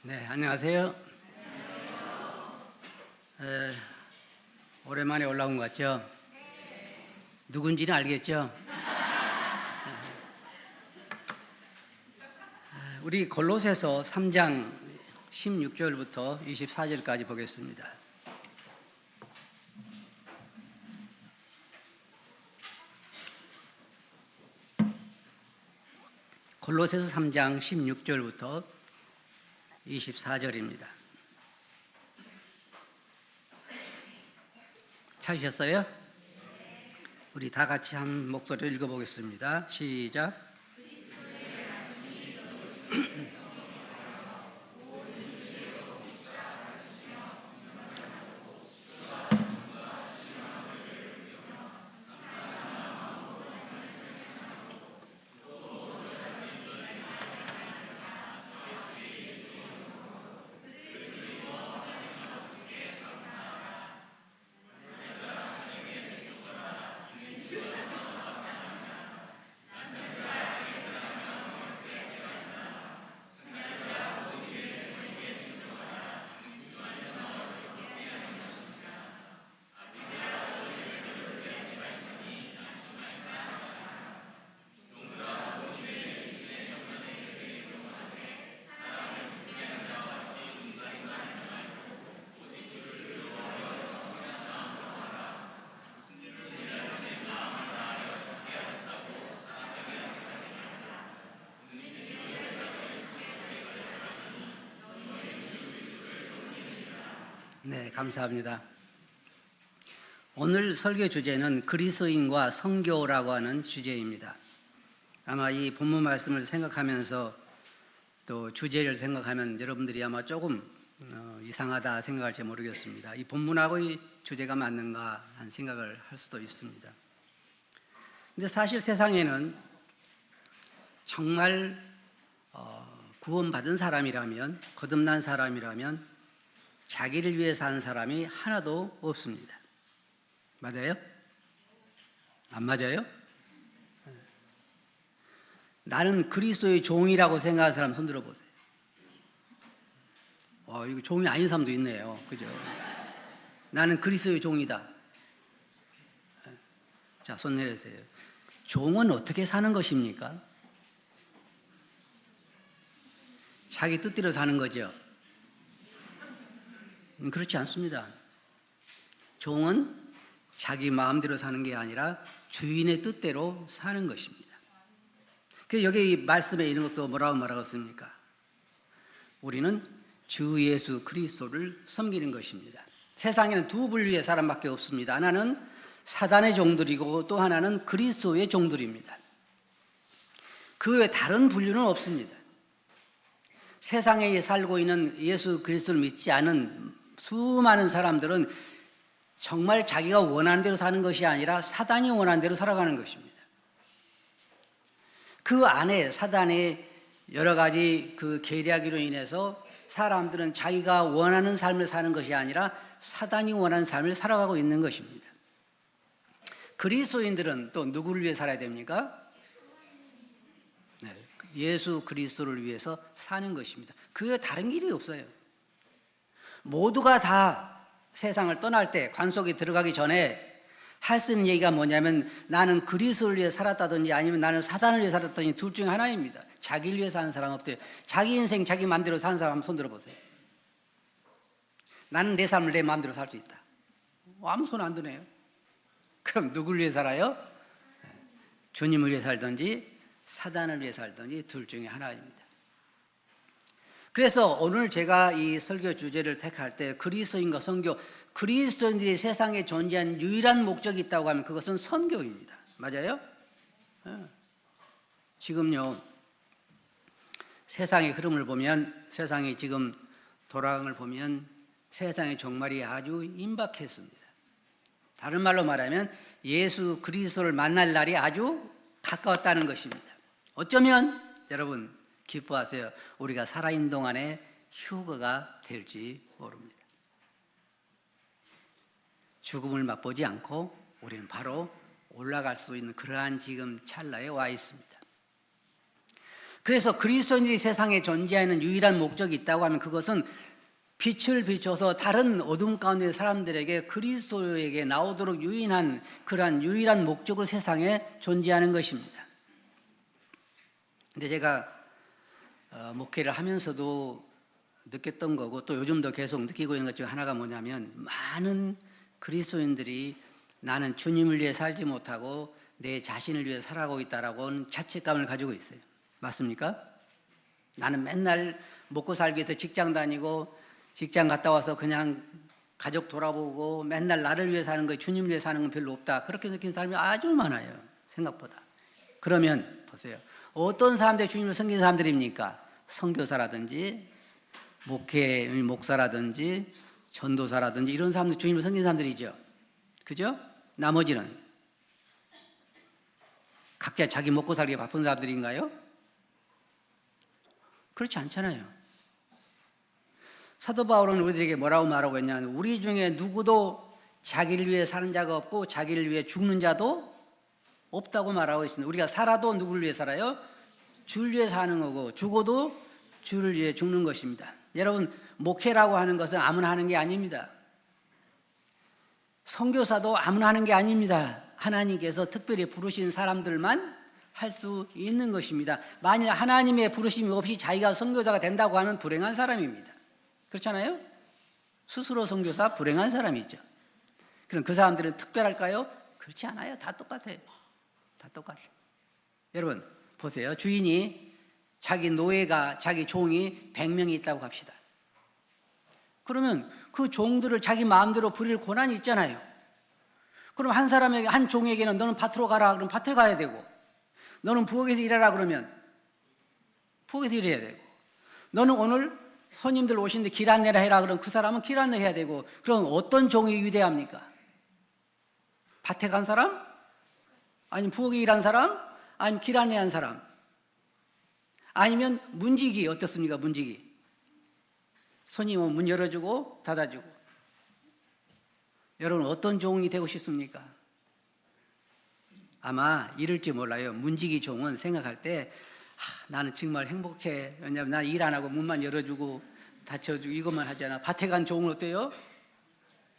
네, 안녕하세요. 오랜만에 올라온 것 같죠? 누군지는 알겠죠? 우리 골로새서 3장 16절부터 24절까지 보겠습니다. 골로새서 3장 16절부터 24절입니다. 찾으셨어요? 우리 다 같이 한 목소리로 읽어보겠습니다. 시작. 네, 감사합니다. 오늘 설교 주제는 그리스도인과 선교라고 하는 주제입니다. 아마 이 본문 말씀을 생각하면서 또 주제를 생각하면 여러분들이 아마 조금 이상하다 생각할지 모르겠습니다. 이 본문하고 이 주제가 맞는가 하는 생각을 할 수도 있습니다. 근데 사실 세상에는 정말 구원받은 사람이라면, 거듭난 사람이라면 자기를 위해 사는 사람이 하나도 없습니다. 맞아요? 안 맞아요? 나는 그리스도의 종이라고 생각하는 사람 손 들어보세요. 이거 종이 아닌 사람도 있네요. 그죠? 나는 그리스도의 종이다. 자, 손 내리세요. 종은 어떻게 사는 것입니까? 자기 뜻대로 사는 거죠. 그렇지 않습니다. 종은 자기 마음대로 사는 게 아니라 주인의 뜻대로 사는 것입니다. 그래서 여기 이 말씀에 있는 것도 뭐라고 말하고 있습니까? 우리는 주 예수 그리스도를 섬기는 것입니다. 세상에는 두 분류의 사람밖에 없습니다. 하나는 사단의 종들이고 또 하나는 그리스도의 종들입니다. 그 외에 다른 분류는 없습니다. 세상에 살고 있는 예수 그리스도를 믿지 않은 수많은 사람들은 정말 자기가 원하는 대로 사는 것이 아니라 사단이 원하는 대로 살아가는 것입니다. 그 안에 사단의 여러 가지 그 계략으로 인해서 사람들은 자기가 원하는 삶을 사는 것이 아니라 사단이 원하는 삶을 살아가고 있는 것입니다. 그리스도인들은 또 누구를 위해 살아야 됩니까? 네, 예수 그리스도를 위해서 사는 것입니다. 그 외에 다른 길이 없어요. 모두가 다 세상을 떠날 때 관 속에 들어가기 전에 할 수 있는 얘기가 뭐냐면 나는 그리스도를 위해 살았다든지 아니면 나는 사단을 위해 살았다든지 둘 중에 하나입니다. 자기를 위해 사는 사람 없어요. 자기 인생 자기 마음대로 사는 사람 한번 손 들어보세요. 나는 내 삶을 내 마음대로 살 수 있다. 아무 손 안 드네요. 그럼 누구를 위해 살아요? 주님을 위해 살든지 사단을 위해 살든지 둘 중에 하나입니다. 그래서 오늘 제가 이 설교 주제를 택할 때 그리스도인과 선교, 그리스도인들이 세상에 존재한 유일한 목적이 있다고 하면 그것은 선교입니다. 맞아요? 지금요, 세상의 흐름을 보면, 세상이 지금 돌아가는 걸 보면 세상의 종말이 아주 임박했습니다. 다른 말로 말하면 예수 그리스도를 만날 날이 아주 가까웠다는 것입니다. 어쩌면 여러분 기뻐하세요. 우리가 살아있는 동안에 휴거가 될지 모릅니다. 죽음을 맛보지 않고 우리는 바로 올라갈 수 있는 그러한 지금 찰나에 와 있습니다. 그래서 그리스도인들이 세상에 존재하는 유일한 목적이 있다고 하면 그것은 빛을 비춰서 다른 어둠 가운데 사람들에게 그리스도에게 나오도록 유인한 그러한 유일한 목적으로 세상에 존재하는 것입니다. 근데 제가 목회를 하면서도 느꼈던 거고 또 요즘도 계속 느끼고 있는 것 중 하나가 뭐냐면 많은 그리스도인들이 나는 주님을 위해 살지 못하고 내 자신을 위해 살아가고 있다라고 하는 자책감을 가지고 있어요. 맞습니까? 나는 맨날 먹고 살기 위해서 직장 다니고 직장 갔다 와서 그냥 가족 돌아보고 맨날 나를 위해 사는 거, 주님을 위해 사는 건 별로 없다. 그렇게 느끼는 사람이 아주 많아요. 생각보다. 그러면 보세요. 어떤 사람들이 주님을 섬기는 사람들입니까? 선교사라든지 목사라든지 전도사라든지 이런 사람들 주님을 섬기는 사람들이죠. 그죠? 나머지는 각자 자기 먹고 살기에 바쁜 사람들인가요? 그렇지 않잖아요. 사도 바울은 우리들에게 뭐라고 말하고 있냐면 우리 중에 누구도 자기를 위해 사는 자가 없고 자기를 위해 죽는 자도 없다고 말하고 있습니다. 우리가 살아도 누구를 위해 살아요? 주를 위해 사는 거고 죽어도 주를 위해 죽는 것입니다. 여러분, 목회라고 하는 것은 아무나 하는 게 아닙니다. 선교사도 아무나 하는 게 아닙니다. 하나님께서 특별히 부르신 사람들만 할 수 있는 것입니다. 만일 하나님의 부르심이 없이 자기가 선교사가 된다고 하면 불행한 사람입니다. 그렇잖아요? 스스로 선교사 불행한 사람이죠. 그럼 그 사람들은 특별할까요? 그렇지 않아요. 다 똑같아요. 다 똑같아요. 여러분 보세요. 주인이 자기 노예가 자기 종이 100명이 있다고 합시다. 그러면 그 종들을 자기 마음대로 부릴 권한이 있잖아요. 그럼 한 사람에게 한 종에게는 너는 밭으로 가라 그러면 밭에 가야 되고 너는 부엌에서 일하라 그러면 부엌에서 일해야 되고 너는 오늘 손님들 오시는데 길 안내라 해라 그러면 그 사람은 길 안내해야 되고 그럼 어떤 종이 위대합니까? 밭에 간 사람? 아니면 부엌에 일한 사람? 아니면 길 안내한 사람? 아니면 문지기 어떻습니까? 문지기 손님은 문 열어주고 닫아주고 여러분 어떤 종이 되고 싶습니까? 아마 이럴지 몰라요. 문지기 종은 생각할 때 나는 정말 행복해. 왜냐하면 나 일 안 하고 문만 열어주고 닫혀주고 이것만 하잖아. 밭에 간 종은 어때요?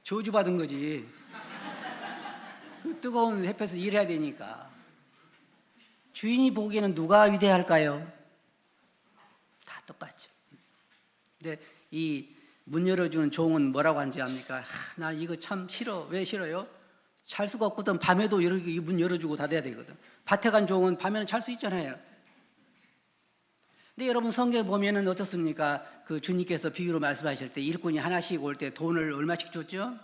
저주받은 거지. 그 뜨거운 햇볕에서 일해야 되니까. 주인이 보기에는 누가 위대할까요? 다 똑같죠. 근데 이 문 열어주는 종은 뭐라고 하는지 압니까? 난 이거 참 싫어. 왜 싫어요? 잘 수가 없거든. 밤에도 이 문 열어주고 닫아야 되거든. 밭에 간 종은 밤에는 잘 수 있잖아요. 근데 여러분 성경에 보면은 어떻습니까? 그 주님께서 비유로 말씀하실 때 일꾼이 하나씩 올 때 돈을 얼마씩 줬죠?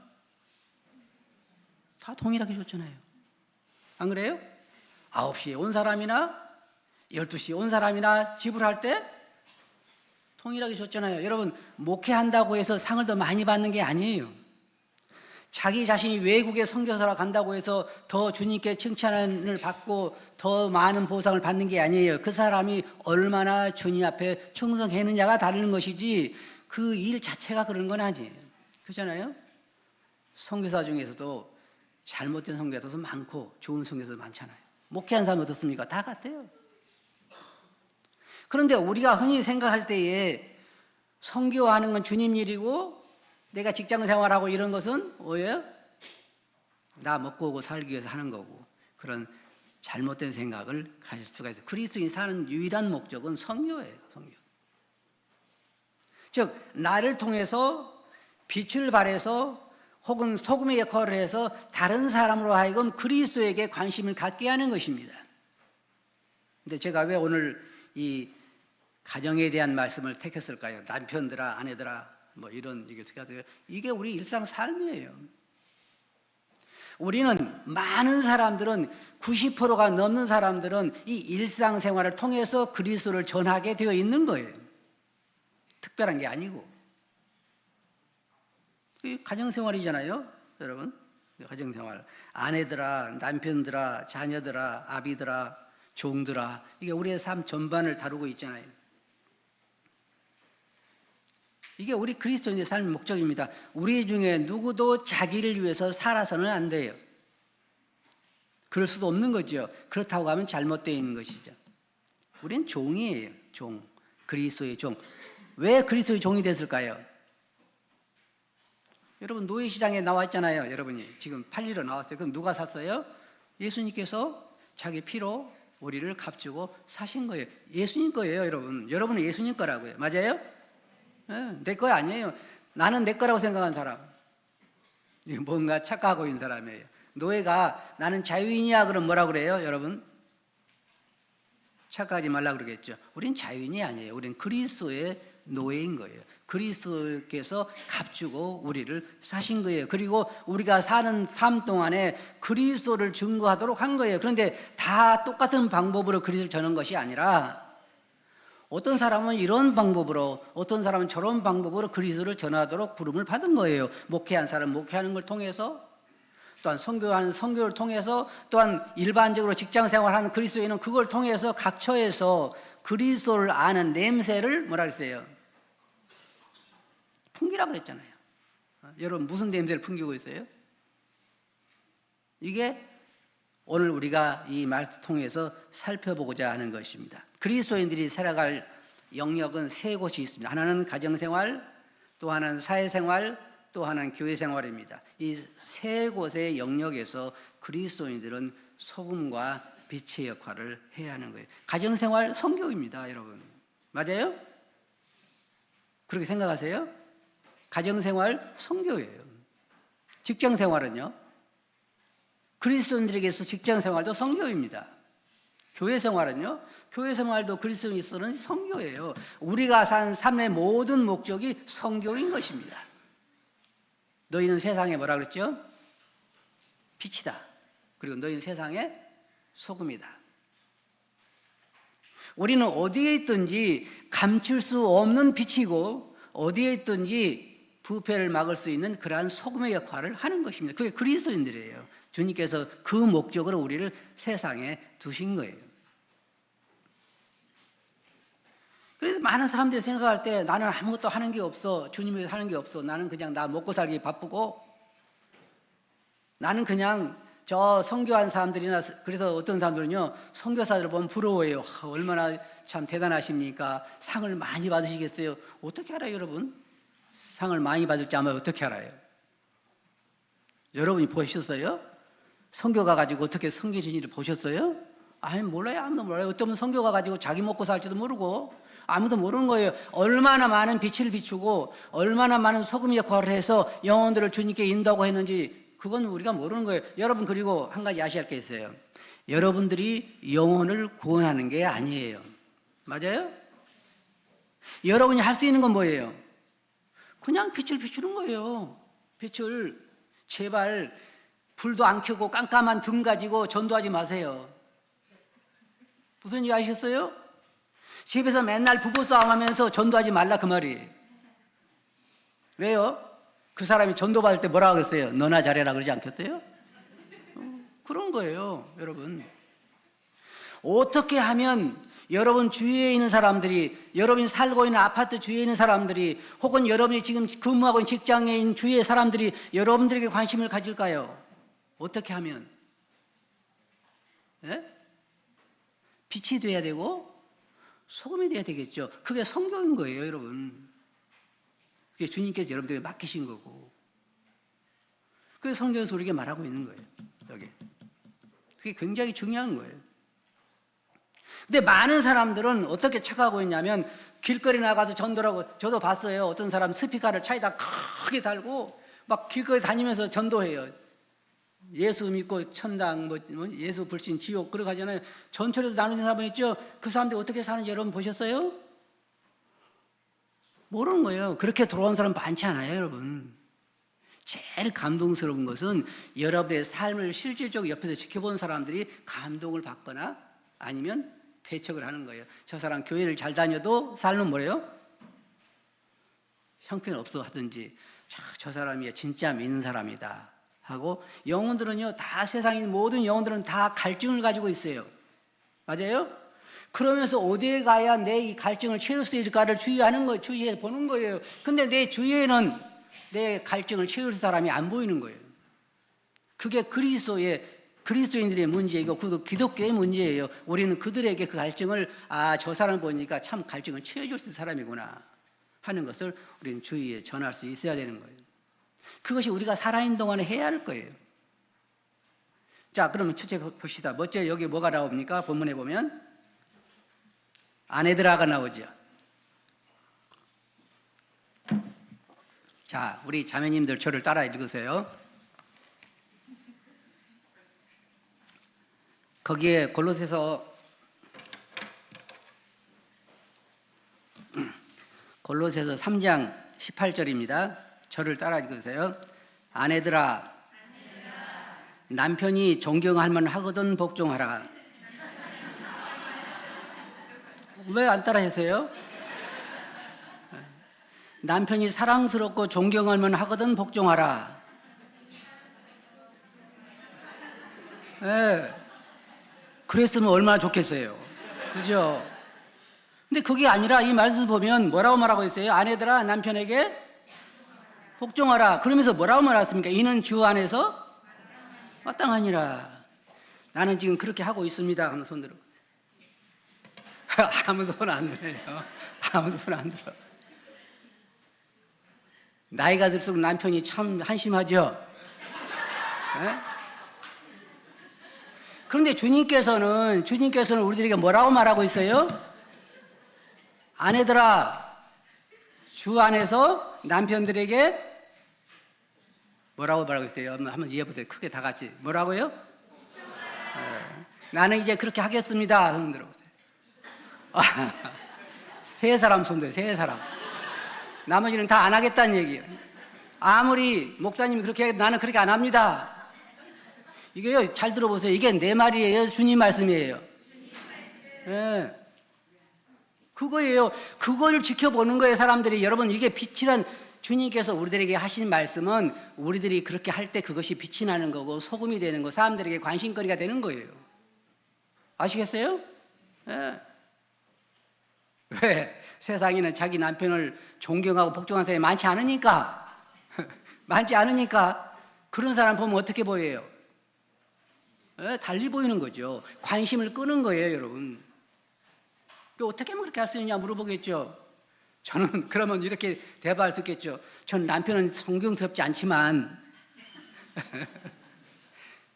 다 동일하게 줬잖아요. 안 그래요? 9시에 온 사람이나 12시에 온 사람이나 지불할 때 동일하게 줬잖아요. 여러분 목회한다고 해서 상을 더 많이 받는 게 아니에요. 자기 자신이 외국에 선교사로 간다고 해서 더 주님께 칭찬을 받고 더 많은 보상을 받는 게 아니에요. 그 사람이 얼마나 주님 앞에 충성했느냐가 다른 것이지 그 일 자체가 그런 건 아니에요. 그렇잖아요? 선교사 중에서도 잘못된 선교사도 많고 좋은 선교사도 많잖아요. 목회한 사람 어떻습니까? 다 같아요. 그런데 우리가 흔히 생각할 때에 선교하는 건 주님 일이고 내가 직장 생활하고 이런 것은 뭐예요? 나 먹고 오고 살기 위해서 하는 거고 그런 잘못된 생각을 가질 수가 있어요. 그리스도인이 사는 유일한 목적은 선교예요. 선교. 즉 나를 통해서 빛을 발해서 혹은 소금의 역할을 해서 다른 사람으로 하여금 그리스도에게 관심을 갖게 하는 것입니다. 근데 제가 왜 오늘 이 가정에 대한 말씀을 택했을까요? 남편들아, 아내들아, 뭐 이런 얘기 어떻게 하세요? 이게 우리 일상 삶이에요. 우리는 많은 사람들은 90%가 넘는 사람들은 이 일상생활을 통해서 그리스도를 전하게 되어 있는 거예요. 특별한 게 아니고. 이 가정생활이잖아요, 여러분. 가정생활. 아내들아, 남편들아, 자녀들아, 아비들아, 종들아. 이게 우리의 삶 전반을 다루고 있잖아요. 이게 우리 그리스도인의 삶의 목적입니다. 우리 중에 누구도 자기를 위해서 살아서는 안 돼요. 그럴 수도 없는 거죠. 그렇다고 하면 잘못되어 있는 것이죠. 우린 종이에요. 종. 그리스도의 종. 왜 그리스도의 종이 됐을까요? 여러분 노예시장에 나와 있잖아요. 여러분이 지금 팔리러 나왔어요. 그럼 누가 샀어요? 예수님께서 자기 피로 우리를 값주고 사신 거예요. 예수님 거예요. 여러분은 예수님 거라고요. 맞아요? 내 거 아니에요. 나는 내 거라고 생각한 사람, 뭔가 착각하고 있는 사람이에요. 노예가 나는 자유인이야 그럼 뭐라 그래요? 여러분 착각하지 말라 그러겠죠. 우린 자유인이 아니에요. 우린 그리스도의 노예인 거예요. 그리스도께서 값주고 우리를 사신 거예요. 그리고 우리가 사는 삶 동안에 그리스도를 증거하도록 한 거예요. 그런데 다 똑같은 방법으로 그리스도를 전한 것이 아니라 어떤 사람은 이런 방법으로, 어떤 사람은 저런 방법으로 그리스도를 전하도록 부름을 받은 거예요. 목회한 사람 목회하는 걸 통해서, 또한 선교하는 선교를 통해서, 또한 일반적으로 직장 생활하는 그리스도인은 그걸 통해서 각 처에서 그리스도를 아는 냄새를 뭐라 그랬어요? 풍기라고 그랬잖아요. 여러분 무슨 냄새를 풍기고 있어요? 이게 오늘 우리가 이 말을 통해서 살펴보고자 하는 것입니다. 그리스도인들이 살아갈 영역은 세 곳이 있습니다. 하나는 가정생활, 또 하나는 사회생활, 또 하나는 교회생활입니다. 이 세 곳의 영역에서 그리스도인들은 소금과 빛의 역할을 해야 하는 거예요. 가정생활 선교입니다, 여러분. 맞아요? 그렇게 생각하세요? 가정생활 선교예요. 직장생활은요? 그리스도인들에게서 직장생활도 선교입니다. 교회생활은요? 교회생활도 그리스도인으로서는 선교예요. 우리가 산 삶의 모든 목적이 선교인 것입니다. 너희는 세상에 뭐라 그랬죠? 빛이다. 그리고 너희는 세상의 소금이다. 우리는 어디에 있든지 감출 수 없는 빛이고 어디에 있든지 부패를 막을 수 있는 그러한 소금의 역할을 하는 것입니다. 그게 그리스도인들이에요. 주님께서 그 목적으로 우리를 세상에 두신 거예요. 그래서 많은 사람들이 생각할 때 나는 아무것도 하는 게 없어. 주님을 위해서 하는 게 없어. 나는 그냥 나 먹고 살기 바쁘고 나는 그냥 저 선교하는 사람들이나, 그래서 어떤 사람들은요 선교사들을 보면 부러워해요. 얼마나 참 대단하십니까? 상을 많이 받으시겠어요? 어떻게 알아요, 여러분? 상을 많이 받을지 아마 어떻게 알아요? 여러분이 보셨어요? 선교 가가지고 어떻게 섬기신 일을 보셨어요? 아니 몰라요. 아무도 몰라요. 어떤 분은 선교 가가지고 자기 먹고 살지도 모르고 아무도 모르는 거예요. 얼마나 많은 빛을 비추고 얼마나 많은 소금 역할을 해서 영혼들을 주님께 인도하고 했는지 그건 우리가 모르는 거예요. 여러분, 그리고 한 가지 아셔야 할 게 있어요. 여러분들이 영혼을 구원하는 게 아니에요. 맞아요? 여러분이 할 수 있는 건 뭐예요? 그냥 빛을 비추는 거예요. 빛을. 제발 불도 안 켜고 깜깜한 등 가지고 전도하지 마세요. 무슨 얘기 아셨어요? 집에서 맨날 부부싸움 하면서 전도하지 말라 그 말이에요. 왜요? 그 사람이 전도받을 때 뭐라고 했어요? 너나 잘해라 그러지 않겠어요? 그런 거예요, 여러분. 어떻게 하면 여러분 주위에 있는 사람들이, 여러분이 살고 있는 아파트 주위에 있는 사람들이, 혹은 여러분이 지금 근무하고 있는 직장에 있는 주위의 사람들이 여러분들에게 관심을 가질까요? 어떻게 하면? 예? 빛이 돼야 되고 소금이 돼야 되겠죠. 그게 선교인 거예요, 여러분. 그게 주님께서 여러분들에게 맡기신 거고, 그게 성경에서 우리에게 말하고 있는 거예요. 여기 그게 굉장히 중요한 거예요. 근데 많은 사람들은 어떻게 착각하고 있냐면, 길거리 나가서 전도라고, 저도 봤어요. 어떤 사람 스피커를 차에다 크게 달고 막 길거리 다니면서 전도해요. 예수 믿고 천당, 예수 불신 지옥 그러고 가잖아요. 전철에서 나누는 사람 있죠? 그 사람들이 어떻게 사는지 여러분 보셨어요? 모르는 거예요. 그렇게 돌아온 사람 많지 않아요, 여러분. 제일 감동스러운 것은 여러분의 삶을 실질적으로 옆에서 지켜본 사람들이 감동을 받거나 아니면 배척을 하는 거예요. 저 사람 교회를 잘 다녀도 삶은 뭐예요? 형편없어 하든지, 저 사람이 진짜 믿는 사람이다 하고, 영혼들은요, 다 세상에 있는 모든 영혼들은 다 갈증을 가지고 있어요. 맞아요? 그러면서 어디에 가야 내 이 갈증을 채울 수 있을까를 주의하는 거예요. 주의해 보는 거예요. 근데 내 주위에는 내 갈증을 채울 사람이 안 보이는 거예요. 그게 그리스도의 그리스도인들의 문제이고 그도 기독교의 문제예요. 우리는 그들에게 그 갈증을 저 사람 보니까 참 갈증을 채워줄 수 있는 사람이구나 하는 것을 우리는 주위에 전할 수 있어야 되는 거예요. 그것이 우리가 살아있는 동안에 해야 할 거예요. 자, 그러면 첫째 봅시다. 먼저 여기 뭐가 나옵니까? 본문에 보면 아내들아가 나오죠. 자, 우리 자매님들 저를 따라 읽으세요. 거기에 골로새서 3장 18절입니다. 저를 따라 읽으세요. 아내들아, 남편이 존경할 만하거든 복종하라. 왜 안 따라 하세요? 남편이 사랑스럽고 존경할 만하거든 복종하라. 네. 그랬으면 얼마나 좋겠어요. 그죠? 근데 그게 아니라 이 말씀 보면 뭐라고 말하고 있어요? 아내들아 남편에게 복종하라. 그러면서 뭐라고 말했습니까? 이는 주 안에서 마땅하니라. 나는 지금 그렇게 하고 있습니다. 하면 손 들어보세요. 아무도 손 안 들어요. 아무도 손 안 들어. 나이가 들수록 남편이 참 한심하죠. 네? 그런데 주님께서는 우리들에게 뭐라고 말하고 있어요? 아내들아, 주 안에서 남편들에게 뭐라고 말하고 있어요? 한번 이해해보세요. 크게 다 같이. 뭐라고요? 나는 이제 그렇게 하겠습니다. 손 들어보세요. 세 사람 손 들어요. 세 사람. 나머지는 다 안 하겠다는 얘기예요. 아무리 목사님이 그렇게 해도 나는 그렇게 안 합니다. 이게요, 잘 들어보세요. 이게 내 말이에요? 주님 말씀이에요? 네. 그거예요. 그걸 지켜보는 거예요, 사람들이. 여러분, 이게 빛이란 주님께서 우리들에게 하신 말씀은 우리들이 그렇게 할 때 그것이 빛이 나는 거고 소금이 되는 거, 사람들에게 관심거리가 되는 거예요. 아시겠어요? 네. 왜? 세상에는 자기 남편을 존경하고 복종하는 사람이 많지 않으니까. 많지 않으니까. 그런 사람 보면 어떻게 보여요? 네, 달리 보이는 거죠. 관심을 끄는 거예요, 여러분. 어떻게 하면 그렇게 할 수 있냐 물어보겠죠. 저는 그러면 이렇게 대답할 수 있겠죠. 전 남편은 성경스럽지 않지만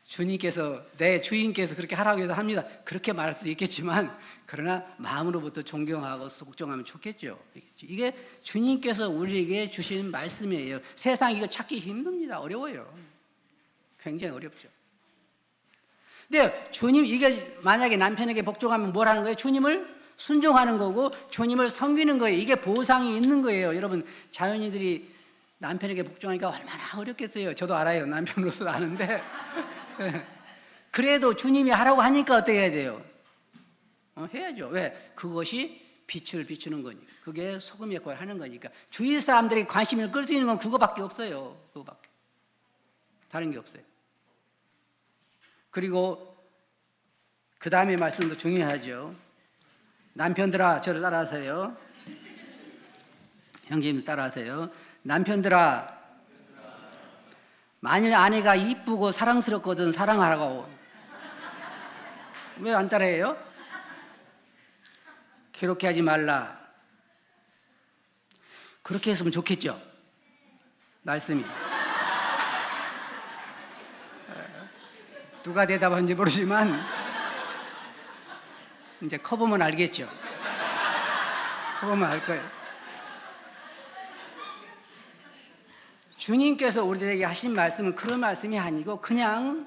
주님께서, 내 주인께서 그렇게 하라고 해서 합니다. 그렇게 말할 수 있겠지만, 그러나 마음으로부터 존경하고 복종하면 좋겠죠. 이게 주님께서 우리에게 주신 말씀이에요. 세상 이거 찾기 힘듭니다. 어려워요. 굉장히 어렵죠. 근데 주님, 이게 만약에 남편에게 복종하면 뭘 하는 거예요? 주님을 순종하는 거고 주님을 섬기는 거예요. 이게 보상이 있는 거예요. 여러분, 자연인들이 남편에게 복종하니까 얼마나 어렵겠어요. 저도 알아요. 남편으로서 아는데 그래도 주님이 하라고 하니까 어떻게 해야 돼요? 해야죠. 왜? 그것이 빛을 비추는 거니까. 그게 소금 역할을 하는 거니까. 주위 사람들이 관심을 끌 수 있는 건 그거밖에 없어요. 그거밖에. 다른 게 없어요. 그리고 그 다음에 말씀도 중요하죠. 남편들아, 저를 따라하세요. 형제님 따라하세요. 남편들아, 만일 아내가 이쁘고 사랑스럽거든 사랑하라고. 왜 안 따라해요? 그렇게 하지 말라. 그렇게 했으면 좋겠죠. 말씀이. 누가 대답하는지 모르지만 이제 커보면 알겠죠. 커보면 알 거예요. 주님께서 우리들에게 하신 말씀은 그런 말씀이 아니고 그냥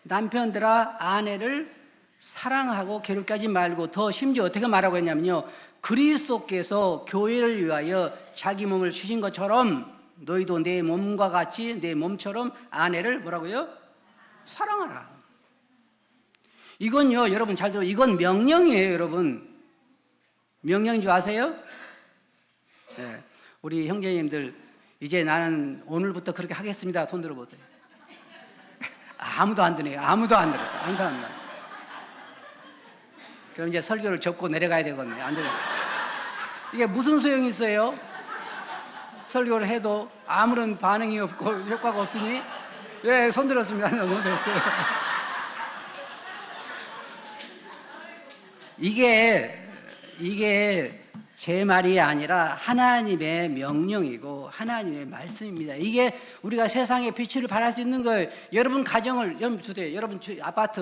남편들아 아내를 사랑하고 괴롭게 하지 말고, 더 심지어 어떻게 말하고 했냐면요, 그리스도께서 교회를 위하여 자기 몸을 주신 것처럼 너희도 내 몸과 같이 내 몸처럼 아내를 뭐라고요? 사랑하라. 이건요, 여러분 잘 들어, 이건 명령이에요. 여러분, 명령인 줄 아세요? 네. 우리 형제님들, 이제 나는 오늘부터 그렇게 하겠습니다. 손 들어보세요. 아무도 안 드네요. 아무도 안 들어요. 한 사람도. 그럼 이제 설교를 접고 내려가야 되겠네. 안 돼요. 이게 무슨 소용이 있어요? 설교를 해도 아무런 반응이 없고 효과가 없으니. 네, 손 들었습니다. 손 들었어요. 이게 제 말이 아니라 하나님의 명령이고 하나님의 말씀입니다. 이게 우리가 세상에 빛을 발할 수 있는 거예요. 여러분 가정을, 여러분 주대, 여러분 아파트,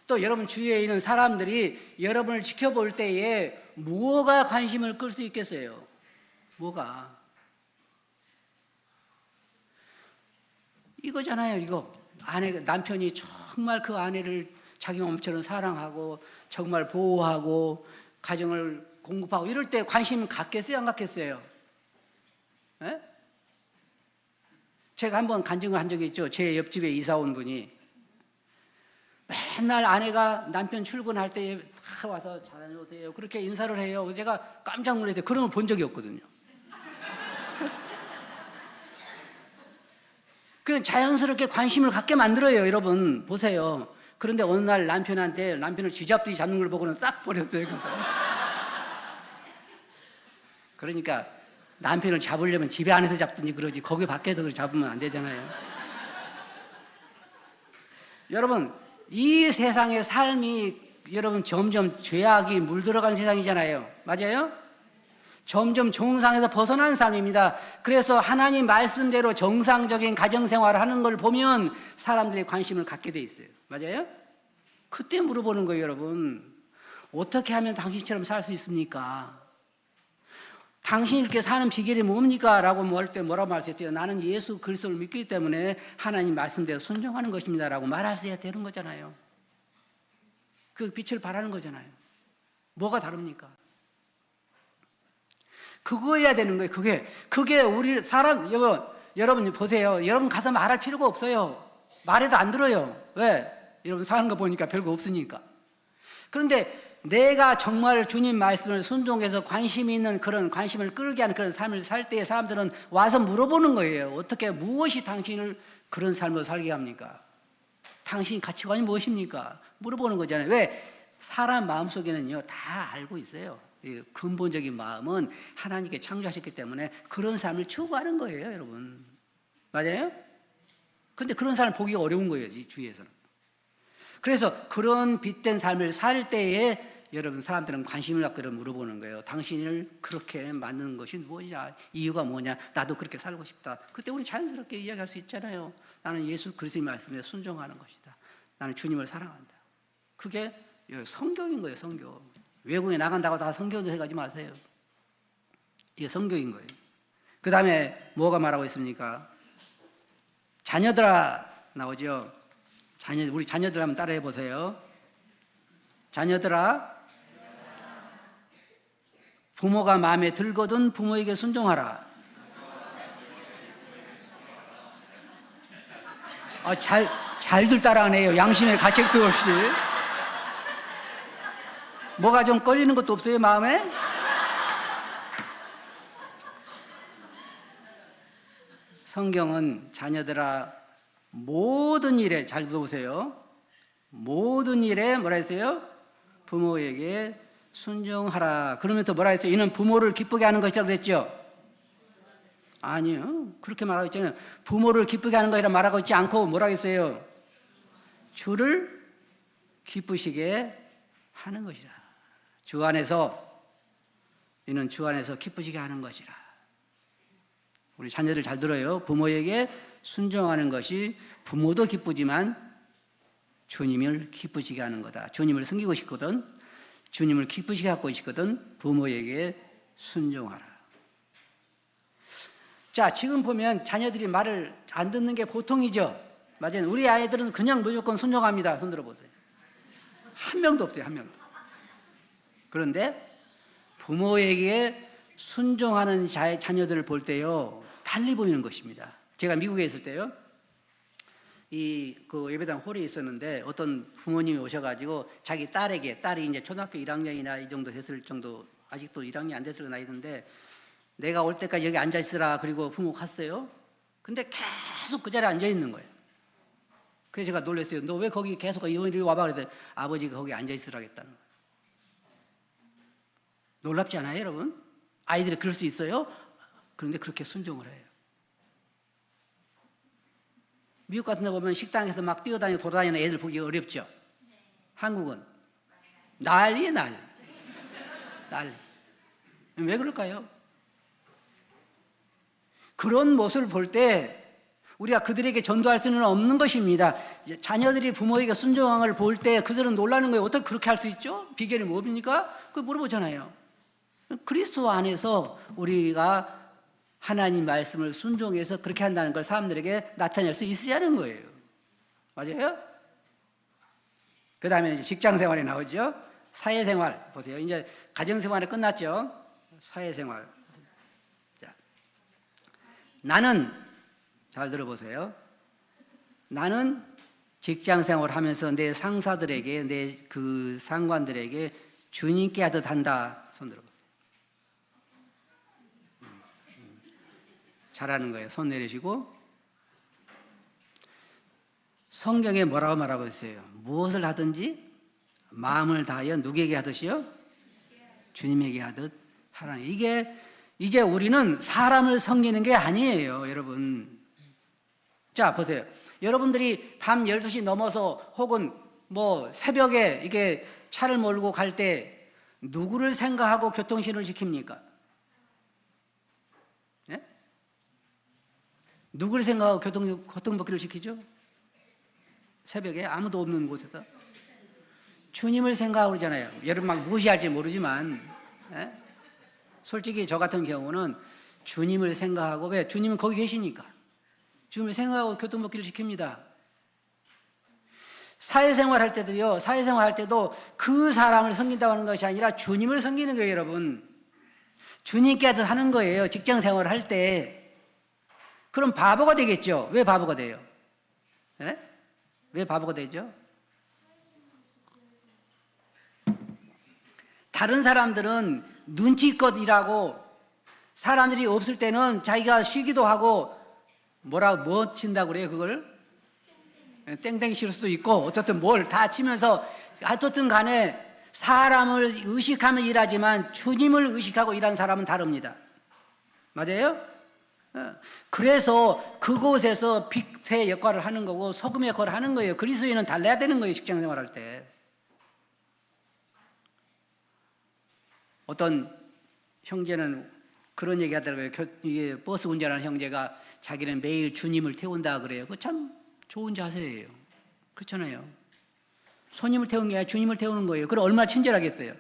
또 여러분 주위에 있는 사람들이 여러분을 지켜볼 때에 뭐가 관심을 끌 수 있겠어요? 뭐가? 이거잖아요. 이거 남편이 정말 그 아내를 자기 몸처럼 사랑하고 정말 보호하고 가정을 공급하고 이럴 때 관심 갖겠어요? 안 갖겠어요? 에? 제가 한번 간증을 한 적이 있죠. 제 옆집에 이사 온 분이 맨날 아내가 남편 출근할 때 다 와서 잘 다녀오세요 그렇게 인사를 해요. 제가 깜짝 놀랐어요. 그런 걸 본 적이 없거든요. 그 자연스럽게 관심을 갖게 만들어요. 여러분 보세요. 그런데 어느 날 남편을 쥐잡듯이 잡는 걸 보고는 싹 버렸어요. 그러니까 남편을 잡으려면 집에 안에서 잡든지 그러지 거기 밖에서 잡으면 안 되잖아요. 여러분 이 세상의 삶이 여러분 점점 죄악이 물들어가는 세상이잖아요. 맞아요? 점점 정상에서 벗어나는 삶입니다. 그래서 하나님 말씀대로 정상적인 가정생활을 하는 걸 보면 사람들이 관심을 갖게 돼 있어요. 맞아요? 그때 물어보는 거예요. 여러분 어떻게 하면 당신처럼 살 수 있습니까? 당신이 이렇게 사는 비결이 뭡니까? 라고 할 때 뭐라고 말했어요? 나는 예수 그리스도를 믿기 때문에 하나님 말씀대로 순종하는 것입니다 라고 말할 수 있어야 되는 거잖아요. 그 빛을 발하는 거잖아요. 뭐가 다릅니까? 그거여야 되는 거예요. 그게 우리 사람, 여러분 보세요. 여러분 가서 말할 필요가 없어요. 말해도 안 들어요. 왜? 여러분 사는 거 보니까 별거 없으니까. 그런데 내가 정말 주님 말씀을 순종해서 관심이 있는 그런 관심을 끌게 하는 그런 삶을 살 때 사람들은 와서 물어보는 거예요. 어떻게 무엇이 당신을 그런 삶으로 살게 합니까? 당신 가치관이 무엇입니까? 물어보는 거잖아요. 왜? 사람 마음속에는요 다 알고 있어요. 근본적인 마음은 하나님께 창조하셨기 때문에 그런 삶을 추구하는 거예요. 여러분 맞아요? 근데 그런 삶을 보기가 어려운 거예요. 이 주위에서는. 그래서 그런 빛된 삶을 살 때에 여러분 사람들은 관심을 갖고 물어보는 거예요. 당신을 그렇게 만드는 것이 뭐냐? 이유가 뭐냐? 나도 그렇게 살고 싶다. 그때 우리 자연스럽게 이야기할 수 있잖아요. 나는 예수 그리스도의 말씀에 순종하는 것이다. 나는 주님을 사랑한다. 그게 성경인 거예요. 성경. 외국에 나간다고 다 성경도 해가지 마세요. 이게 성경인 거예요. 그 다음에 뭐가 말하고 있습니까? 자녀들아 나오죠. 우리 자녀들 한번 따라해 보세요. 자녀들아 부모가 마음에 들거든 부모에게 순종하라. 잘들 따라하네요. 양심의 가책도 없이. 뭐가 좀 걸리는 것도 없어요, 마음에? 성경은 자녀들아 모든 일에, 잘 들어보세요. 모든 일에 뭐라 했어요? 부모에게 순종하라. 그러면서 뭐라 했어요? 이는 부모를 기쁘게 하는 것이라고 그랬죠? 아니요. 그렇게 말하고 있잖아요. 부모를 기쁘게 하는 것이라 말하고 있지 않고 뭐라고 했어요? 주를 기쁘시게 하는 것이라. 주 안에서, 이는 주 안에서 기쁘시게 하는 것이라. 우리 자녀들 잘 들어요. 부모에게 순종하는 것이 부모도 기쁘지만 주님을 기쁘시게 하는 거다. 주님을 섬기고 싶거든, 주님을 기쁘시게 하고 싶거든 부모에게 순종하라. 자, 지금 보면 자녀들이 말을 안 듣는 게 보통이죠. 맞아요. 우리 아이들은 그냥 무조건 순종합니다. 손 들어보세요. 한 명도 없어요. 한 명도. 그런데 부모에게 순종하는 자녀들을 볼 때요 달리 보이는 것입니다. 제가 미국에 있을 때요 그 예배당 홀에 있었는데 어떤 부모님이 오셔가지고 자기 딸이 이제 초등학교 1학년이나 이 정도 됐을 정도, 아직도 1학년 안 됐을 나이인데 내가 올 때까지 여기 앉아 있으라 그리고 부모 갔어요. 근데 계속 그 자리에 앉아 있는 거예요. 그래서 제가 놀랐어요. 너 왜 거기 계속 이리 와봐 그랬더니 아버지가 거기 앉아 있으라 했다는 거예요. 놀랍지 않아요, 여러분? 아이들이 그럴 수 있어요? 그런데 그렇게 순종을 해요. 미국 같은 데 보면 식당에서 막 뛰어다니고 돌아다니는 애들 보기 어렵죠? 한국은 난리. 왜 그럴까요? 그런 모습을 볼 때 우리가 그들에게 전도할 수는 없는 것입니다. 자녀들이 부모에게 순종한 걸 볼 때 그들은 놀라는 거예요. 어떻게 그렇게 할 수 있죠? 비결이 뭡니까? 그 물어보잖아요. 그리스도 안에서 우리가 하나님 말씀을 순종해서 그렇게 한다는 걸 사람들에게 나타낼 수 있으냐는 거예요. 맞아요? 그 다음에 이제 직장 생활이 나오죠. 사회생활 보세요. 이제 가정생활이 끝났죠. 사회생활. 자, 나는 잘 들어보세요. 나는 직장 생활을 하면서 내 상사들에게, 내 그 상관들에게 주님께 하듯 한다. 손 들어보세요. 잘하는 거예요. 손 내리시고. 성경에 뭐라고 말하고 있어요? 무엇을 하든지 마음을 다하여 누구에게 하듯이요? 주님에게 하듯 하라. 이게 이제 우리는 사람을 섬기는 게 아니에요, 여러분. 자, 보세요. 여러분들이 밤 12시 넘어서 혹은 뭐 새벽에 이게 차를 몰고 갈 때 누구를 생각하고 교통신호를 지킵니까? 예? 누구를 생각하고 교통법규를 지키죠? 새벽에 아무도 없는 곳에서 주님을 생각하고 그러잖아요. 여러분 막 무시할지 모르지만 솔직히 저 같은 경우는 주님을 생각하고, 왜? 주님은 거기 계시니까 주님을 생각하고 교통법규를 지킵니다. 사회생활 할 때도요, 사회생활 할 때도 그 사람을 섬긴다고 하는 것이 아니라 주님을 섬기는 거예요, 여러분. 주님께 하는 거예요, 직장 생활을 할 때. 그럼 바보가 되겠죠. 왜 바보가 돼요? 왜 바보가 되죠? 다른 사람들은 눈치껏 일하고 사람들이 없을 때는 자기가 쉬기도 하고 뭐 친다고 그래요, 그걸? 땡땡 칠 수도 있고 어쨌든 뭘 다 치면서 어쨌든 간에 사람을 의식하며 일하지만 주님을 의식하고 일하는 사람은 다릅니다. 맞아요? 그래서 그곳에서 빛의 역할을 하는 거고 소금의 역할을 하는 거예요. 그리스도인은 달라야 되는 거예요, 직장 생활할 때. 어떤 형제는 그런 얘기 하더라고요. 이게 버스 운전하는 형제가 자기는 매일 주님을 태운다 그래요. 그거 참 좋은 자세예요. 그렇잖아요. 손님을 태우는 게 아니라 주님을 태우는 거예요. 그럼 얼마나 친절하겠어요.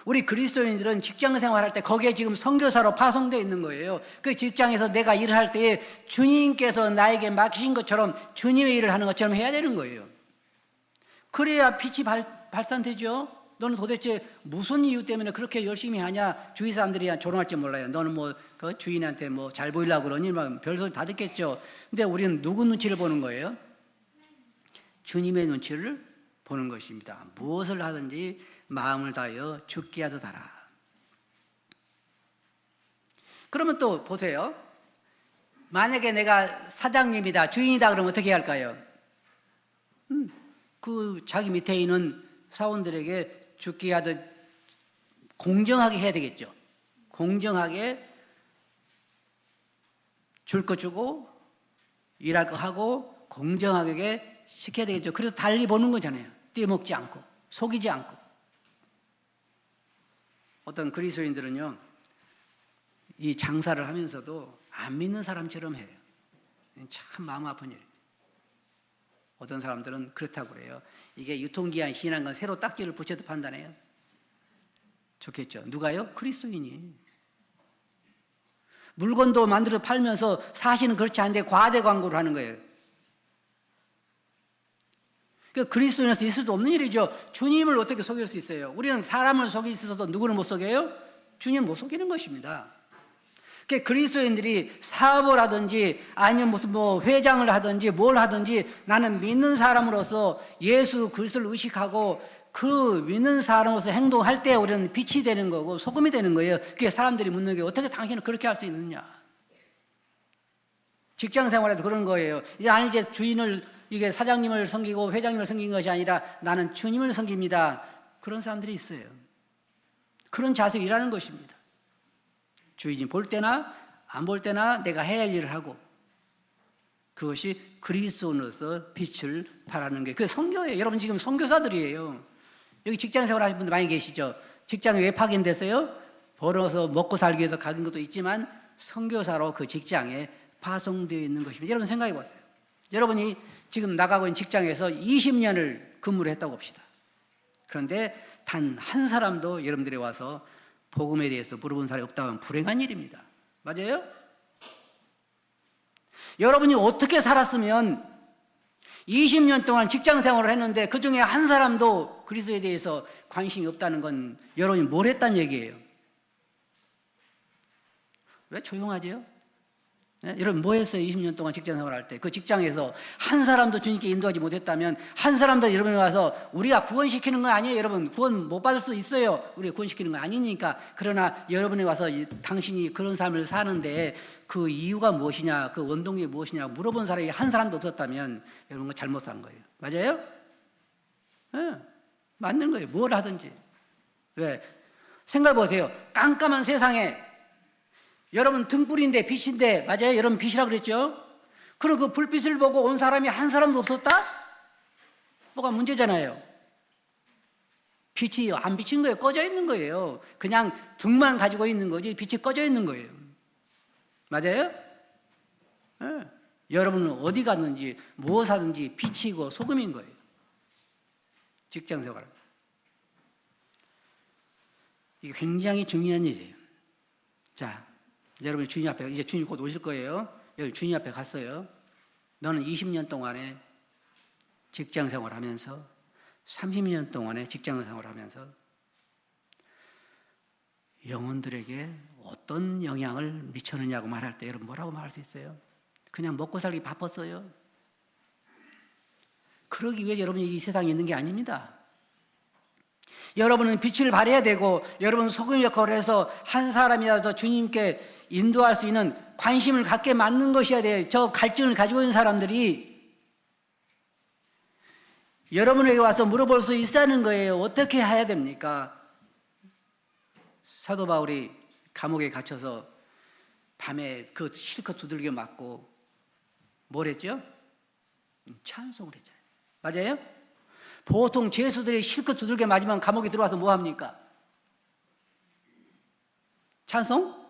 우리 그리스도인들은 직장 생활할 때 거기에 지금 선교사로 파송되어 있는 거예요. 그 직장에서 내가 일을 할 때에 주님께서 나에게 맡기신 것처럼 주님의 일을 하는 것처럼 해야 되는 거예요. 그래야 빛이 발산되죠. 너는 도대체 무슨 이유 때문에 그렇게 열심히 하냐? 주위 사람들이 조롱할지 몰라요. 너는 뭐 그 주인한테 뭐 잘 보이려고 그러니 막 별소리 다 듣겠죠. 근데 우리는 누구 눈치를 보는 거예요? 주님의 눈치를 보는 것입니다. 무엇을 하든지 마음을 다하여 죽게 하듯 하라. 그러면 또 보세요. 만약에 내가 사장님이다, 주인이다 그러면 어떻게 할까요? 그 자기 밑에 있는 사원들에게 죽게 하듯 공정하게 해야 되겠죠. 공정하게 줄 거 주고 일할 거 하고 공정하게 시켜야 되겠죠. 그래서 달리 보는 거잖아요. 떼먹지 않고 속이지 않고. 어떤 그리스도인들은요, 이 장사를 하면서도 안 믿는 사람처럼 해요. 참 마음 아픈 일이죠. 어떤 사람들은 그렇다고 그래요. 이게 유통기한 지난 건 새로 딱지를 붙여도 판단해요. 좋겠죠. 누가요? 그리스도인이. 물건도 만들어 팔면서 사실은 그렇지 않은데 과대 광고를 하는 거예요. 그리스도인에서 있을 수 없는 일이죠. 주님을 어떻게 속일 수 있어요? 우리는 사람을 속일 수 있어도 누구를 못 속여요? 주님 못 속이는 것입니다. 그리스도인들이 사업을 하든지 아니면 무슨 뭐 회장을 하든지 뭘 하든지 나는 믿는 사람으로서 예수 그리스도를 의식하고 그 믿는 사람으로서 행동할 때 우리는 빛이 되는 거고 소금이 되는 거예요. 그게 사람들이 묻는 게 어떻게 당신은 그렇게 할 수 있느냐? 직장 생활에도 그런 거예요. 이제 주인을 이게 사장님을 섬기고 회장님을 섬긴 것이 아니라 나는 주님을 섬깁니다. 그런 사람들이 있어요. 그런 자세로 일하는 것입니다. 주인이 볼 때나 안 볼 때나 내가 해야 할 일을 하고 그것이 그리스도인으로서 빛을 발하는 게 그게 선교예요. 여러분 지금 선교사들이에요. 여기 직장 생활 하시는 분들 많이 계시죠. 직장이 왜 파견됐어요? 벌어서 먹고 살기 위해서 가는 것도 있지만 선교사로 그 직장에 파송되어 있는 것입니다. 여러분 생각해 보세요. 여러분이 지금 나가고 있는 직장에서 20년을 근무를 했다고 봅시다. 그런데 단 한 사람도 여러분들이 와서 복음에 대해서 물어본 사람이 없다고 하면 불행한 일입니다. 맞아요? 여러분이 어떻게 살았으면 20년 동안 직장 생활을 했는데 그 중에 한 사람도 그리스도에 대해서 관심이 없다는 건 여러분이 뭘 했다는 얘기예요? 왜 조용하지요? 네? 여러분 뭐 했어요? 20년 동안 직장 생활할 때 그 직장에서 한 사람도 주님께 인도하지 못했다면 한 사람도 여러분이 와서 우리가 구원시키는 건 아니에요. 여러분 구원 못 받을 수 있어요. 우리가 구원시키는 건 아니니까. 그러나 여러분이 와서 당신이 그런 삶을 사는데 그 이유가 무엇이냐, 그 원동력이 무엇이냐 물어본 사람이 한 사람도 없었다면 여러분 거 잘못 산 거예요. 맞아요? 네, 맞는 거예요. 뭘 하든지. 왜? 생각해 보세요. 깜깜한 세상에 여러분 등불인데 빛인데 맞아요? 여러분 빛이라 그랬죠? 그럼 그 불빛을 보고 온 사람이 한 사람도 없었다? 뭐가 문제잖아요. 빛이 안 비친 거예요. 꺼져 있는 거예요. 그냥 등만 가지고 있는 거지 빛이 꺼져 있는 거예요. 맞아요? 네. 여러분은 어디 갔는지 무엇 하든지 빛이고 소금인 거예요. 직장 생활. 이게 굉장히 중요한 일이에요. 자, 여러분이 주님 앞에 이제 주님 곧 오실 거예요. 여기 주님 앞에 갔어요. 너는 20년 동안에 직장 생활하면서 30년 동안에 직장 생활하면서 영혼들에게 어떤 영향을 미쳤느냐고 말할 때 여러분 뭐라고 말할 수 있어요? 그냥 먹고 살기 바빴어요. 그러기 위해 여러분이 이 세상에 있는 게 아닙니다. 여러분은 빛을 발해야 되고 여러분 소금 역할을 해서 한 사람이라도 주님께 인도할 수 있는 관심을 갖게 만든 것이어야 돼요. 저 갈증을 가지고 있는 사람들이 여러분에게 와서 물어볼 수 있다는 거예요. 어떻게 해야 됩니까? 사도 바울이 감옥에 갇혀서 밤에 그 실컷 두들겨 맞고 뭘 했죠? 찬송을 했잖아요. 맞아요? 보통 죄수들이 실컷 두들겨 맞으면 감옥에 들어와서 뭐 합니까? 찬송?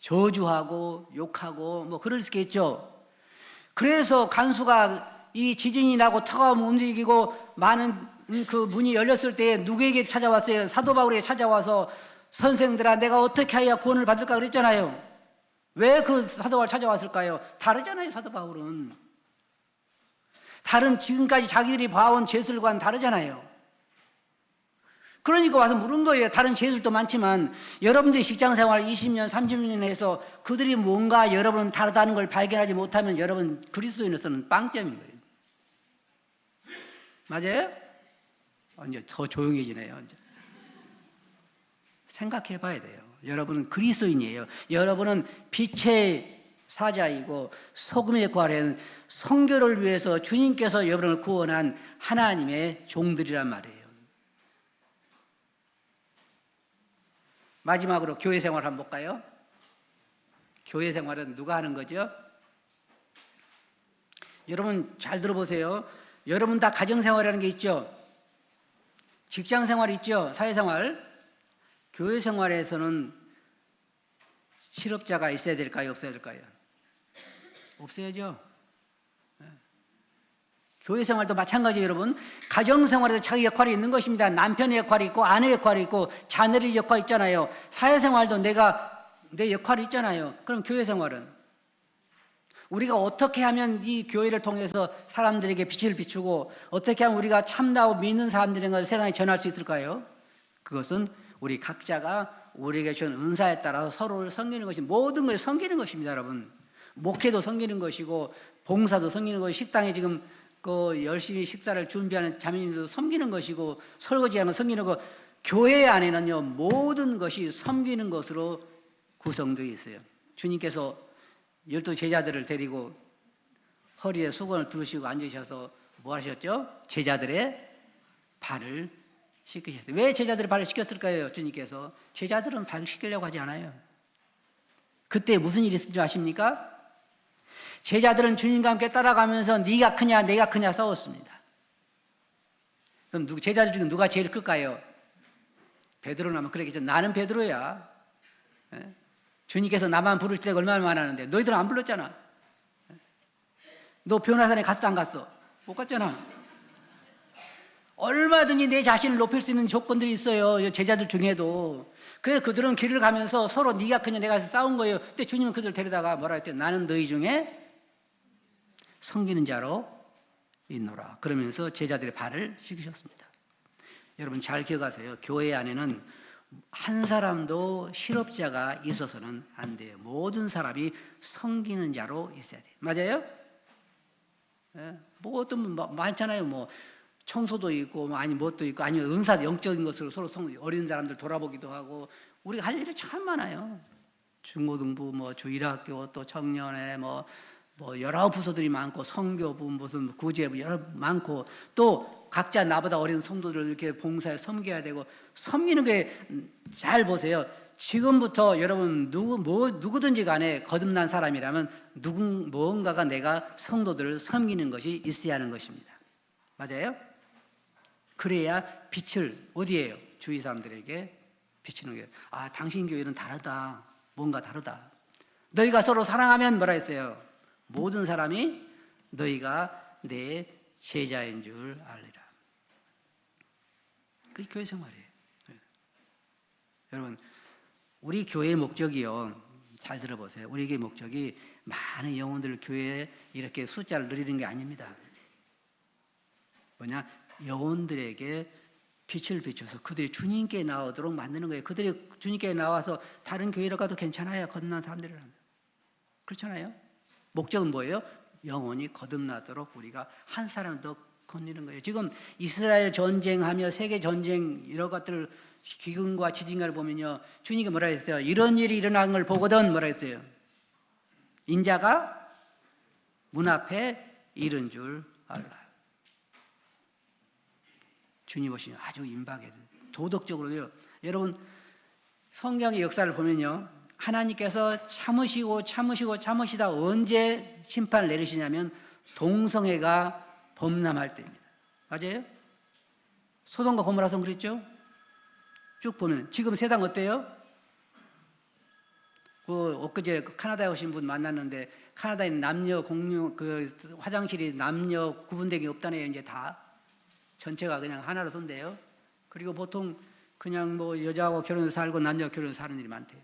저주하고 욕하고 뭐 그럴 수 있겠죠. 그래서 간수가 이 지진이 나고 터가 움직이고 많은 그 문이 열렸을 때 누구에게 찾아왔어요? 사도 바울에게 찾아와서 선생들아 내가 어떻게 해야 구원을 받을까 그랬잖아요. 왜 그 사도 바울 찾아왔을까요? 다르잖아요. 사도 바울은 다른 지금까지 자기들이 봐온 죄술과는 다르잖아요. 그러니까 와서 물은 거예요. 다른 죄술도 많지만 여러분들이 직장생활 20년, 30년 해서 그들이 뭔가 여러분은 다르다는 걸 발견하지 못하면 여러분 그리스도인으로서는 빵점인 거예요. 맞아요? 이제 더 조용해지네요. 이제. 생각해 봐야 돼요. 여러분은 그리스도인이에요. 여러분은 빛의 사자이고 소금의 역할을 선교를 위해서 주님께서 여러분을 구원한 하나님의 종들이란 말이에요. 마지막으로 교회 생활 한번 볼까요? 교회 생활은 누가 하는 거죠? 여러분 잘 들어보세요. 여러분 다 가정생활이라는 게 있죠? 직장생활 있죠? 사회생활. 교회 생활에서는 실업자가 있어야 될까요? 없어야 될까요? 없어야죠. 교회 생활도 마찬가지예요. 여러분 가정생활에도 자기 역할이 있는 것입니다. 남편의 역할이 있고 아내의 역할이 있고 자녀의 역할이 있잖아요. 사회생활도 내 역할이 있잖아요. 그럼 교회 생활은 우리가 어떻게 하면 이 교회를 통해서 사람들에게 빛을 비추고 어떻게 하면 우리가 참나고 믿는 사람들인 것을 세상에 전할 수 있을까요? 그것은 우리 각자가 우리에게 주신 은사에 따라서 서로를 섬기는 것이 모든 것을 섬기는 것입니다. 여러분 목회도 섬기는 것이고 봉사도 섬기는 것이고 식당에 지금 그 열심히 식사를 준비하는 자매님도 섬기는 것이고 설거지하는 거 섬기는 거 교회 안에는요 모든 것이 섬기는 것으로 구성되어 있어요. 주님께서 12 제자들을 데리고 허리에 수건을 두르시고 앉으셔서 뭐 하셨죠? 제자들의 발을 씻기셨어요. 왜 제자들의 발을 씻겼을까요? 주님께서 제자들은 발을 씻기려고 하지 않아요. 그때 무슨 일이 있을 줄 아십니까? 제자들은 주님과 함께 따라가면서 네가 크냐 내가 크냐 싸웠습니다. 그럼 제자들 중에 누가 제일 클까요? 베드로라면 그랬겠죠. 나는 베드로야. 주님께서 나만 부를 때가 얼마나 많았는데 너희들은 안 불렀잖아. 너 변화산에 갔어 안 갔어? 못 갔잖아. 얼마든지 내 자신을 높일 수 있는 조건들이 있어요. 제자들 중에도. 그래서 그들은 길을 가면서 서로 네가 크냐 내가 싸운 거예요. 근데 주님은 그들을 데려다가 뭐라 했대요? 나는 너희 중에 섬기는 자로 있노라. 그러면서 제자들의 발을 씻기셨습니다. 여러분 잘 기억하세요. 교회 안에는 한 사람도 실업자가 있어서는 안 돼요. 모든 사람이 섬기는 자로 있어야 돼요. 맞아요? 뭐 어떤 분 많잖아요. 뭐 청소도 있고 아니 뭣도 있고 아니면 은사 영적인 것으로 서로 어린 사람들 돌아보기도 하고 우리가 할 일이 참 많아요. 중고등부 뭐 주일학교 또 청년회 뭐 여러 부서들이 많고 성교부 무슨 구제부 여러 많고 또 각자 나보다 어린 성도들 이렇게 봉사에 섬겨야 되고 섬기는 게 잘 보세요. 지금부터 여러분 누구든지 간에 거듭난 사람이라면 무언가가 내가 성도들을 섬기는 것이 있어야 하는 것입니다. 맞아요? 그래야 빛을 어디에요? 주위 사람들에게 비치는 게 당신 교회는 다르다. 뭔가 다르다. 너희가 서로 사랑하면 뭐라 했어요? 모든 사람이 너희가 내 제자인 줄 알리라. 그게 교회 생활이에요. 여러분 우리 교회의 목적이요. 잘 들어보세요. 우리 교회의 목적이 많은 영혼들을 교회에 이렇게 숫자를 늘리는 게 아닙니다. 뭐냐? 영혼들에게 빛을 비춰서 그들이 주님께 나오도록 만드는 거예요. 그들이 주님께 나와서 다른 교회로 가도 괜찮아요. 거듭난 사람들을 하면. 그렇잖아요. 목적은 뭐예요? 영혼이 거듭나도록 우리가 한 사람 더 건드리는 거예요. 지금 이스라엘 전쟁하며 세계 전쟁 이런 것들 기근과 지진과를 보면요. 주님이 뭐라 했어요? 이런 일이 일어나는 걸 보거든 뭐라 했어요? 인자가 문 앞에 이른 줄 알라. 주님 오시면 아주 임박해서 도덕적으로요. 여러분 성경의 역사를 보면요. 하나님께서 참으시다 언제 심판을 내리시냐면 동성애가 범람할 때입니다. 맞아요? 소돔과 고모라성 그랬죠? 쭉 보면 지금 세상 어때요? 엊그제 카나다에 오신 분 만났는데 카나다에는 남녀 공유 화장실이 남녀 구분되기 없다네요. 이제 다 전체가 그냥 하나로 선대요. 그리고 보통 그냥 여자하고 결혼해서 살고 남자하고 결혼해서 사는 일이 많대요.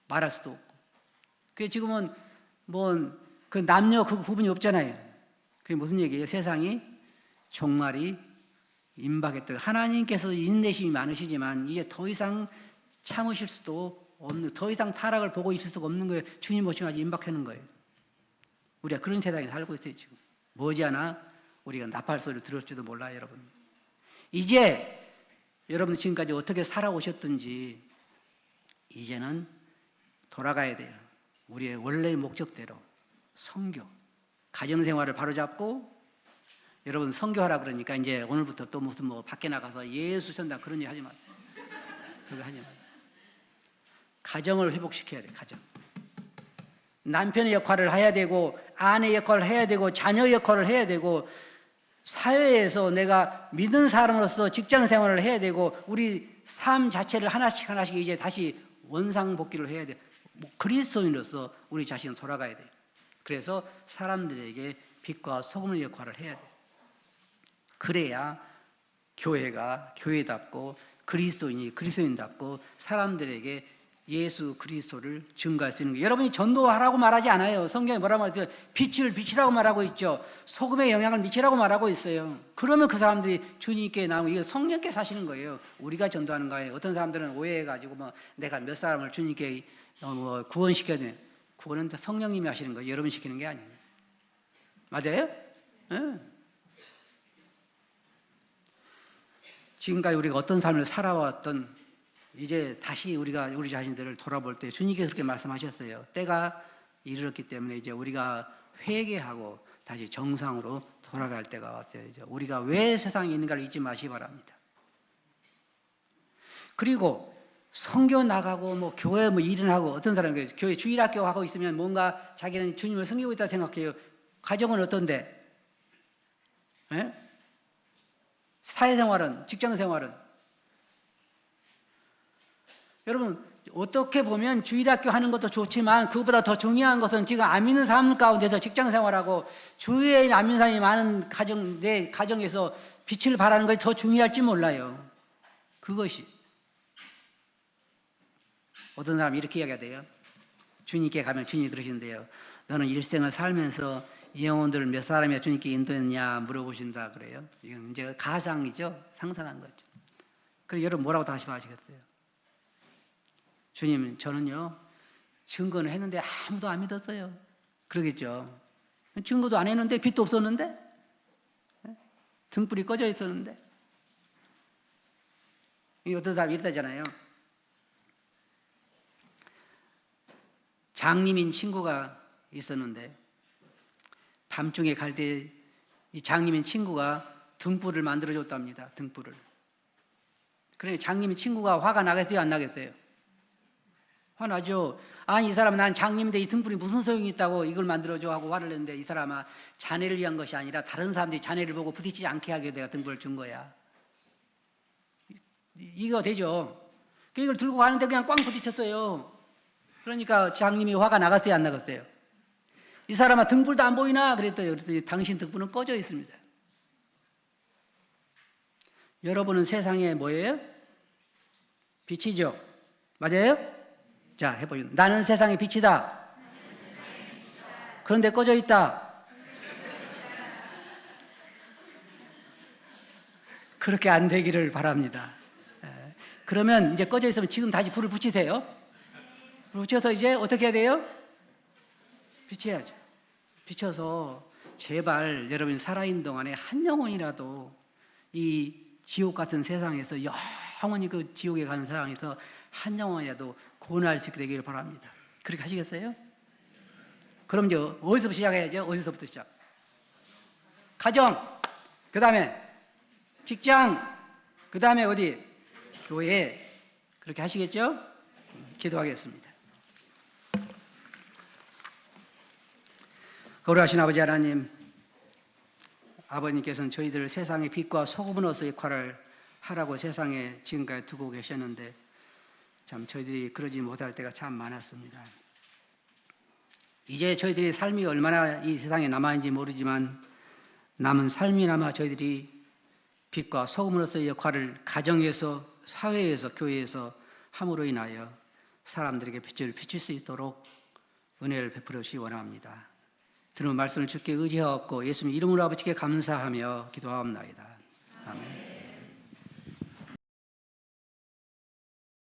말할 수도 없고. 그게 지금은 그 남녀 그 구분이 없잖아요. 그게 무슨 얘기예요? 세상이 종말이 임박했다. 하나님께서 인내심이 많으시지만 이제 더 이상 참으실 수도 없는, 더 이상 타락을 보고 있을 수가 없는 거예요. 주님 오시면 아주 임박하는 거예요. 우리가 그런 세상에 살고 있어요. 지금 머지않아 우리가 나팔 소리를 들을지도 몰라요. 여러분 이제 여러분 지금까지 어떻게 살아오셨든지 이제는 돌아가야 돼요. 우리의 원래의 목적대로 선교, 가정생활을 바로잡고 여러분 선교하라 그러니까 이제 오늘부터 또 무슨 밖에 나가서 예수 전당 그런 일 하지 마세요. 그거 하지 마세요. 가정을 회복시켜야 돼요. 가정. 남편의 역할을 해야 되고 아내 역할을 해야 되고 자녀 역할을 해야 되고 사회에서 내가 믿는 사람으로서 직장 생활을 해야 되고 우리 삶 자체를 하나씩 이제 다시 원상복귀를 해야 돼요. 그리스도인으로서 우리 자신을 돌아가야 돼요. 그래서 사람들에게 빛과 소금의 역할을 해야 돼요. 그래야 교회가 교회답고 그리스도인이 그리스도인답고 사람들에게 예수 그리스도를 증거할 수 있는 거예요. 여러분이 전도하라고 말하지 않아요. 성경에 뭐라고 말해요? 빛을 비치라고 말하고 있죠. 소금의 영향을 미치라고 말하고 있어요. 그러면 그 사람들이 주님께 나오고 이거 성령께 사시는 거예요. 우리가 전도하는 거예요. 어떤 사람들은 오해해가지고 내가 몇 사람을 주님께 구원시켜야 돼. 구원은 성령님이 하시는 거예요. 여러분 시키는 게 아니에요. 맞아요? 네. 지금까지 우리가 어떤 삶을 살아왔던 이제 다시 우리가 우리 자신들을 돌아볼 때 주님께서 그렇게 말씀하셨어요. 때가 이르렀기 때문에 이제 우리가 회개하고 다시 정상으로 돌아갈 때가 왔어요. 이제 우리가 왜 세상에 있는가를 잊지 마시기 바랍니다. 그리고 선교 나가고 뭐 교회 뭐 일을 하고 어떤 사람은 교회 주일학교 하고 있으면 뭔가 자기는 주님을 섬기고 있다 생각해요. 가정은 어떤데? 예? 사회생활은, 직장생활은? 여러분 어떻게 보면 주일학교 하는 것도 좋지만 그것보다 더 중요한 것은 지금 안 믿는 사람 가운데서 직장생활하고 주위에 안 믿는 사람이 많은 가정, 내 가정에서 빛을 발하는 것이 더 중요할지 몰라요. 그것이. 어떤 사람이 이렇게 이야기하대요. 주님께 가면 주님이 그러신대요. 너는 일생을 살면서 영혼들을 몇 사람이 주님께 인도했냐 물어보신다 그래요. 이건 이제 가상이죠. 상상한 거죠. 그럼 여러분 뭐라고 다시 말하시겠어요? 주님, 저는요 증거는 했는데 아무도 안 믿었어요. 그러겠죠. 증거도 안 했는데 빛도 없었는데 등불이 꺼져 있었는데. 어떤 사람이 이랬다잖아요. 장님인 친구가 있었는데 밤중에 갈 때 이 장님인 친구가 등불을 만들어줬답니다. 등불을. 그래 장님인 친구가 화가 나겠어요? 안 나겠어요? 화나죠. 아니 이 사람은 난 장님인데 이 등불이 무슨 소용이 있다고 이걸 만들어줘 하고 화를 냈는데 이 사람아 자네를 위한 것이 아니라 다른 사람들이 자네를 보고 부딪히지 않게 하게 내가 등불을 준 거야. 이거 되죠. 이걸 들고 가는데 그냥 꽝 부딪혔어요. 그러니까 장님이 화가 나갔어요? 안 나갔어요? 이 사람아 등불도 안 보이나? 그랬더니 당신 등불은 꺼져 있습니다. 여러분은 세상에 뭐예요? 빛이죠. 맞아요? 자, 해보세요. 나는 세상의 빛이다. 그런데 꺼져 있다. 그렇게 안 되기를 바랍니다. 그러면 이제 꺼져 있으면 지금 다시 불을 붙이세요. 불을 붙여서 이제 어떻게 해야 돼요? 비춰야죠. 비춰서 제발 여러분 살아있는 동안에 한 영혼이라도 이 지옥 같은 세상에서 영원히 그 지옥에 가는 세상에서 한 영혼이라도 구원할 수 있게 되기를 바랍니다. 그렇게 하시겠어요? 그럼 이제 어디서부터 시작해야죠? 어디서부터 시작? 가정, 그 다음에 직장, 그 다음에 어디? 교회. 그렇게 하시겠죠? 기도하겠습니다. 거룩하신 아버지 하나님, 아버님께서는 저희들 세상의 빛과 소금으로서 역할을 하라고 세상에 지금까지 두고 계셨는데 참 저희들이 그러지 못할 때가 참 많았습니다. 이제 저희들의 삶이 얼마나 이 세상에 남아있는지 모르지만 남은 삶이나마 저희들이 빛과 소금으로서의 역할을 가정에서, 사회에서, 교회에서 함으로 인하여 사람들에게 빛을 비출 수 있도록 은혜를 베풀어 주시기 원합니다. 들은 말씀을 주께 의지하옵고 예수님 이름으로 아버지께 감사하며 기도하옵나이다. 아멘.